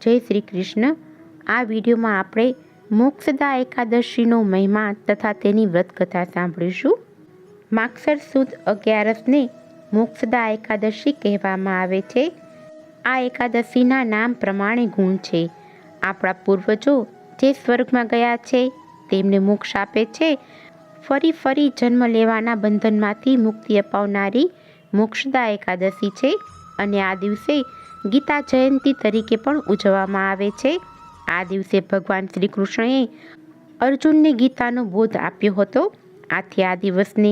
જય શ્રી કૃષ્ણ। આ વિડીયોમાં આપણે મોક્ષદા એકાદશીનો મહિમા તથા તેની વ્રતકથા સાંભળીશું। માગસર સુદ 11ને મોક્ષદા એકાદશી કહેવામાં આવે છે। આ એકાદશીના નામ પ્રમાણે ગુણ છે। આપણા પૂર્વજો જે સ્વર્ગમાં ગયા છે તેમને મોક્ષ આપે છે। ફરી ફરી જન્મ લેવાના બંધનમાંથી મુક્તિ અપાવનારી મોક્ષદા એકાદશી છે અને આ દિવસે ગીતા જયંતી તરીકે પણ ઉજવવામાં આવે છે। આ દિવસે ભગવાન શ્રી કૃષ્ણએ અર્જુનને ગીતાનો બોધ આપ્યો હતો, આથી આ દિવસને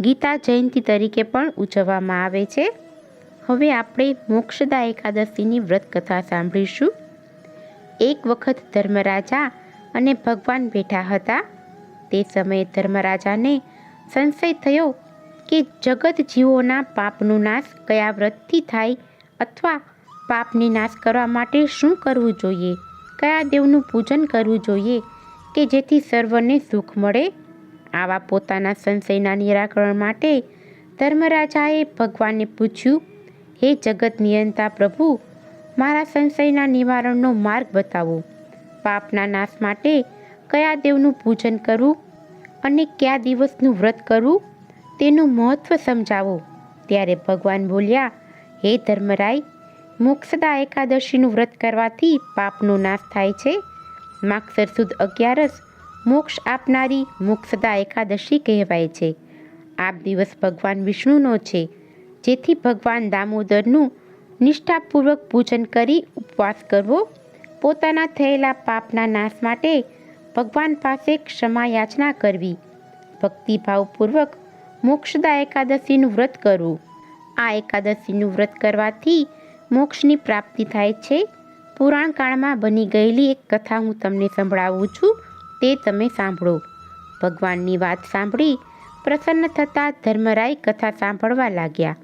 ગીતા જયંતી તરીકે પણ ઉજવવામાં આવે છે। હવે આપણે મોક્ષદા એકાદશીની વ્રતકથા સાંભળીશું। એક વખત ધર્મરાજા અને ભગવાન બેઠા હતા। તે સમયે ધર્મરાજાને સંશય થયો કે જગત જીવોના પાપનો નાશ કયા વ્રતથી થાય અથવા પાપને નાશ કરવા માટે શું કરવું જોઈએ, કયા દેવનું પૂજન કરવું જોઈએ કે જેથી સર્વને સુખ મળે। આવા પોતાના સંશયના નિરાકરણ માટે ધર્મરાજાએ ભગવાનને પૂછ્યું, હે જગત નિયંતા પ્રભુ, મારા સંશયના નિવારણનો માર્ગ બતાવો। પાપના નાશ માટે કયા દેવનું પૂજન કરવું અને કયા દિવસનું વ્રત કરવું તેનું મહત્વ સમજાવો। ત્યારે ભગવાન બોલ્યા, હે ધર્મરાય, મોક્ષદા એકાદશીનું વ્રત કરવાથી પાપનો નાશ થાય છે। માગસર સુદ 11 મોક્ષ આપનારી મોક્ષદા એકાદશી કહેવાય છે। આ દિવસ ભગવાન વિષ્ણુનો છે, જેથી ભગવાન દામોદરનું નિષ્ઠાપૂર્વક પૂજન કરી ઉપવાસ કરવો, પોતાના થયેલા પાપના નાશ માટે ભગવાન પાસે ક્ષમા યાચના કરવી, ભક્તિભાવપૂર્વક મોક્ષદા એકાદશીનું વ્રત કરવું। આ એકાદશીનું વ્રત કરવાથી મોક્ષની પ્રાપ્તિ થાય છે। પુરાણ કાળમાં બની ગયેલી એક કથા હું તમને સંભળાવું છું, તે તમે સાંભળો। ભગવાનની વાત સાંભળી પ્રસન્ન થતા ધર્મરાય કથા સાંભળવા લાગ્યા।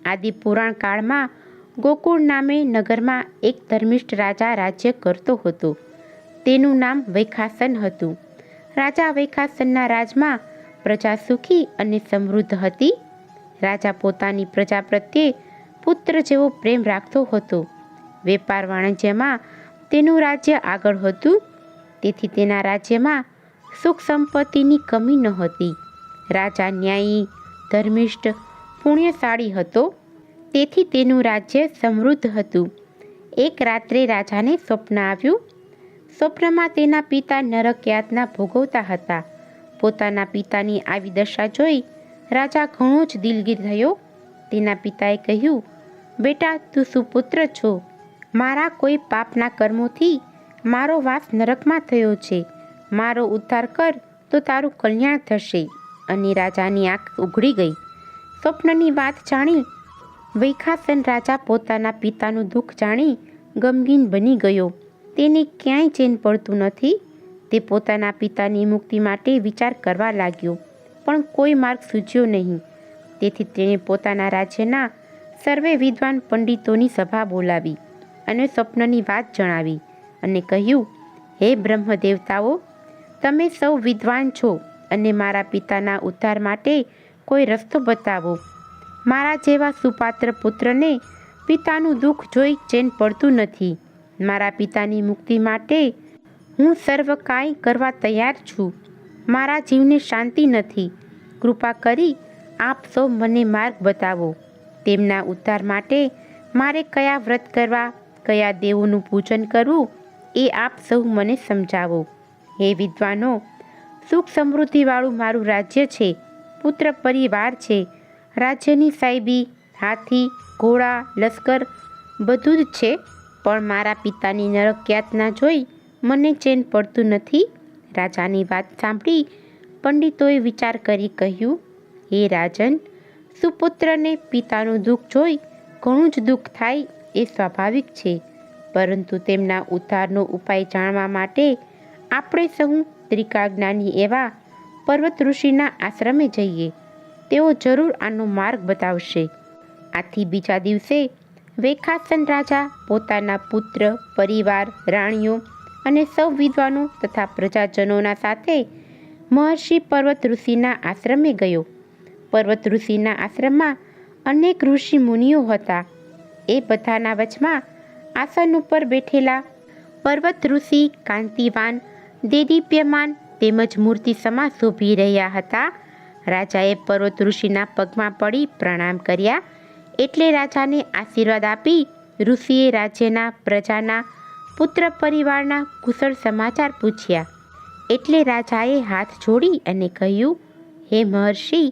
આદિ પુરાણ કાળમાં ગોકુળ નામે નગરમાં એક ધર્મિષ્ઠ રાજા રાજ્ય કરતો હતો। તેનું નામ વૈખાસન હતું। રાજા વૈખાસનના રાજમાં પ્રજા સુખી અને સમૃદ્ધ હતી। રાજા પોતાની પ્રજા પ્રત્યે પુત્ર જેવો પ્રેમ રાખતો હતો। વેપાર વાણિજ્યમાં તેનું રાજ્ય આગળ હતું, તેથી તેના રાજ્યમાં સુખ સંપત્તિની કમી ન હતી। રાજા ન્યાયી, ધર્મિષ્ઠ, પુણ્યશાળી હતો, તેથી તેનું રાજ્ય સમૃદ્ધ હતું। એક રાત્રે રાજાને સ્વપ્ન આવ્યું। સ્વપ્નમાં તેના પિતા નરક યાતના ભોગવતા હતા। પોતાના પિતાની આવી દશા જોઈ રાજા ઘણો જ દિલગીર થયો। તેના પિતાએ કહ્યું, બેટા, તું સુપુત્ર છો। મારા કોઈ પાપના કર્મોથી મારો વાસ નરકમાં થયો છે। મારો ઉદ્ધાર કર તો તારું કલ્યાણ થશે। અને રાજાની આંખ ઉઘડી ગઈ। સ્વપ્નની વાત જાણી વૈખાસન રાજા પોતાના પિતાનું દુઃખ જાણી ગમગીન બની ગયો। તેને ક્યાંય ચેન પડતું નથી। તે પોતાના પિતાની મુક્તિ માટે વિચાર કરવા લાગ્યો, પણ કોઈ માર્ગ સૂચ્યો નહીં। તેથી તેણે પોતાના રાજ્યના સર્વે વિદ્વાન પંડિતોની સભા બોલાવી અને સ્વપ્નની વાત જણાવી અને કહ્યું, હે બ્રહ્મ દેવતાઓ, તમે સૌ વિદ્વાન છો અને મારા પિતાના ઉદ્ધાર માટે કોઈ રસ્તો બતાવો। મારા જેવા સુપાત્ર પુત્રને પિતાનું દુઃખ જોઈ ચેન પડતું નથી। મારા પિતાની મુક્તિ માટે હું સર્વ કાંઈ કરવા તૈયાર છું। મારા જીવને શાંતિ નથી। કૃપા કરી આપ સૌ મને માર્ગ બતાવો। તેમના ઉદ્ધાર માટે મારે કયા વ્રત કરવા, કયા દેવોનું પૂજન કરવું એ આપ સૌ મને સમજાવો। હે વિદ્વાનો, સુખ સમૃદ્ધિવાળું મારું રાજ્ય છે, પુત્ર પરિવાર છે, રાજ્યની સાહેબી, હાથી, ઘોડા, લશ્કર બધું જ છે, પણ મારા પિતાની નરક યાતના જોઈ મને ચેન પડતું નથી। રાજાની વાત સાંભળી પંડિતોએ વિચાર કરી કહ્યું, હે રાજન, સુપુત્રને પિતાનું દુઃખ જોઈ ઘણું જ દુઃખ થાય એ સ્વાભાવિક છે, પરંતુ તેમના ઉદ્ધારનો ઉપાય જાણવા માટે આપણે સહુ ત્રિકાળજ્ઞાની એવા પર્વત ઋષિના આશ્રમે જઈએ। તેઓ જરૂર આનો માર્ગ બતાવશે। આથી બીજા દિવસે વૈખાસન રાજા પોતાના પુત્ર, પરિવાર, રાણીઓ અને સૌ વિદ્વાનો તથા પ્રજાજનોના સાથે મહર્ષિ પર્વત ઋષિના આશ્રમે ગયો। પર્વત ઋષિના આશ્રમમાં અનેક ઋષિ મુનિઓ હતા। એ બધાના વચમાં આસન ઉપર બેઠેલા પર્વત ઋષિ કાંતિવાન, દેદીપ્યમાન તેમજ મૂર્તિ સમા શોભી રહ્યા હતા. રાજાએ પર્વત ઋષિના પગમાં પડી પ્રણામ કર્યા. એટલે રાજાને આશીર્વાદ આપી ઋષિએ રાજ્યના પ્રજાના પુત્ર પરિવારના કુશળ સમાચાર પૂછ્યા. એટલે રાજાએ હાથ જોડી અને કહ્યું, હે મહર્ષિ,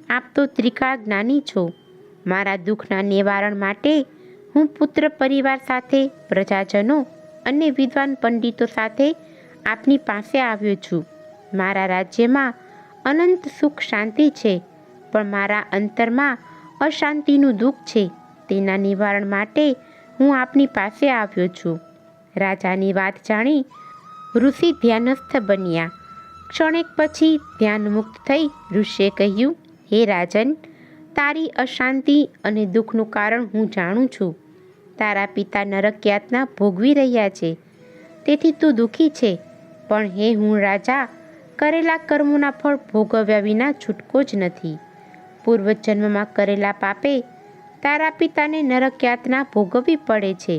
આપ તો ત્રિકાળ જ્ઞાની છો. મારા દુઃખના નિવારણ માટે હું પુત્ર પરિવાર સાથે, પ્રજાજનો અને વિદ્વાન પંડિતો સાથે આપની પાસે આવ્યો છું. મારા રાજ્યમાં અનંત સુખ શાંતિ છે, પણ મારા અંતરમાં અશાંતિનું દુઃખ છે. તેના નિવારણ માટે હું આપની પાસે આવ્યો છું. રાજાની વાત જાણી ઋષિ ધ્યાનસ્થ બન્યા. ક્ષણેક પછી ધ્યાનમુક્ત થઈ ઋષિએ કહ્યું, હે રાજન, તારી અશાંતિ અને દુઃખનું કારણ હું જાણું છું. તારા પિતા નરક યાતના ભોગવી રહ્યા છે, તેથી તું દુઃખી છે. પણ હે હું રાજા, કરેલા કર્મોના ફળ ભોગવ્યા વિના છૂટકો જ નથી. પૂર્વજન્મમાં કરેલા પાપે તારા પિતાને નરક યાતના ભોગવવી પડે છે.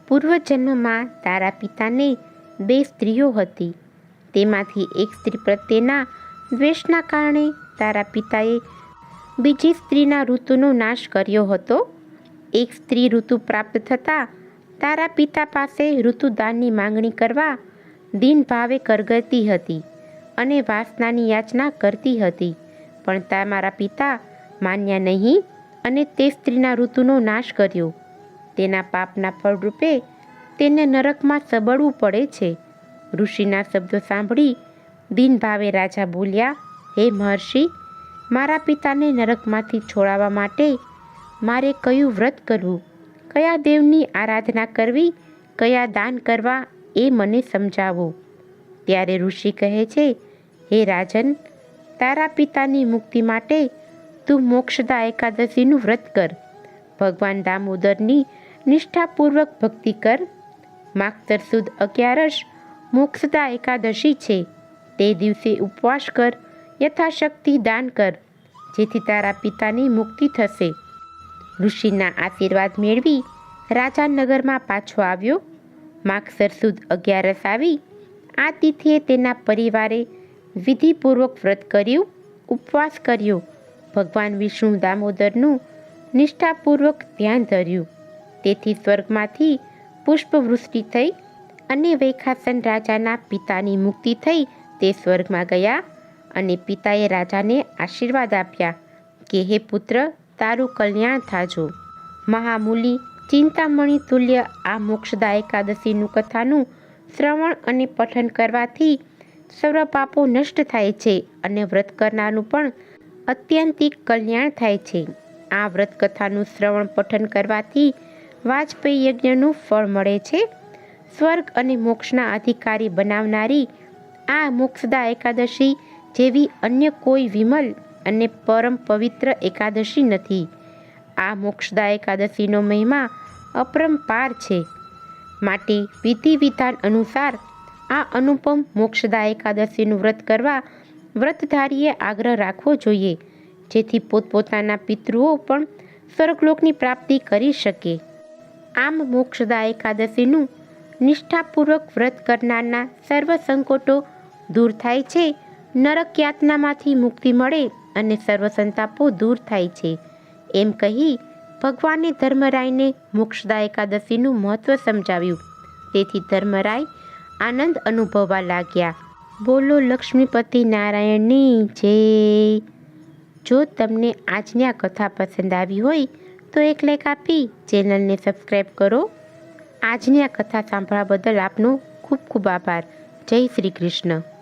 પૂર્વજન્મમાં તારા પિતાને 2 સ્ત્રીઓ હતી. તેમાંથી એક સ્ત્રી પ્રત્યેના દ્વેષના કારણે તારા પિતાએ બીજી સ્ત્રીના ઋતુનો નાશ કર્યો હતો. એક સ્ત્રી ઋતુ પ્રાપ્ત થતાં તારા પિતા પાસે ઋતુદાનની માંગણી કરવા દીન ભાવે કરગરતી હતી અને વાસનાની યાચના કરતી હતી. પણ તમારા પિતા માન્યા નહીં અને તે સ્ત્રીના ઋતુનો નાશ કર્યો. તેના પાપના ફળરૂપે તેને નરકમાં સબડવું પડે છે. ઋષિના શબ્દો સાંભળી દીન ભાવે રાજા બોલ્યા, હે મહર્ષિ, મારા પિતાને નરકમાંથી છોડાવવા માટે મારે કયું વ્રત કરવું, કયા દેવની આરાધના કરવી, કયા દાન કરવા, એ મને સમજાવો. ત્યારે ઋષિ કહે છે, હે રાજન, તારા પિતાની મુક્તિ માટે તું મોક્ષદા એકાદશીનું વ્રત કર. ભગવાન દામોદરની નિષ્ઠાપૂર્વક ભક્તિ કર. માગસર સુદ 11 મોક્ષદા એકાદશી છે. તે દિવસે ઉપવાસ કર, યથાશક્તિ દાન કર, જેથી તારા પિતાની મુક્તિ થશે. ઋષિના આશીર્વાદ મેળવી રાજા નગરમાં પાછો આવ્યો. માગસર સુદ 11 આવી આ તિથિએ તેના પરિવારે વિધિપૂર્વક વ્રત કર્યું, ઉપવાસ કર્યો. ભગવાન વિષ્ણુ દામોદરનું નિષ્ઠાપૂર્વક ધ્યાન ધર્યું. તેથી સ્વર્ગમાંથી પુષ્પવૃષ્ટિ થઈ અને વૈખાસન રાજાના પિતાની મુક્તિ થઈ. તે સ્વર્ગમાં ગયા અને પિતાએ રાજાને આશીર્વાદ આપ્યા કે હે પુત્ર, તારું કલ્યાણ થાજો. મહામૂલી ચિંતામણી તુલ્ય આ મોક્ષદા એકાદશીનું કથાનું શ્રવણ અને પઠન કરવાથી સર્વ પાપો નષ્ટ થાય છે અને વ્રત કરનારનું પણ અત્યંતિક કલ્યાણ થાય છે. આ વ્રત કથાનું શ્રવણ પઠન કરવાથી વાજપેયી યજ્ઞનું ફળ મળે છે. સ્વર્ગ અને મોક્ષના અધિકારી બનાવનારી આ મોક્ષદા એકાદશી જેવી અન્ય કોઈ વિમલ અને પરમ પવિત્ર એકાદશી નથી. આ મોક્ષદા એકાદશીનો મહિમા અપરંપાર છે. માટે વિધિ વિધાન અનુસાર આ અનુપમ મોક્ષદા એકાદશીનું વ્રત કરવા વ્રતધારીએ આગ્રહ રાખવો જોઈએ, જેથી પોતપોતાના પિતૃઓ પણ સ્વર્ગલોકની પ્રાપ્તિ કરી શકે. આમ મોક્ષદા એકાદશીનું નિષ્ઠાપૂર્વક વ્રત કરનારના સર્વ સંકટો દૂર થાય છે, નરક યાતનામાંથી મુક્તિ મળે અને સર્વ સંતાપો દૂર થાય છે. એમ કહી ભગવાને ધર્મરાયને મોક્ષદા એકાદશીનું મહત્વ સમજાવ્યું. તેથી ધર્મરાય આનંદ અનુભવવા લાગ્યા. બોલો લક્ષ્મીપતિ નારાયણની જય. જો તમને આજની આ કથા પસંદ આવી હોય તો એક લાઈક આપી ચેનલને સબસ્ક્રાઈબ કરો. આજની આ કથા સાંભળવા બદલ આપનો ખૂબ ખૂબ આભાર. જય શ્રી કૃષ્ણ.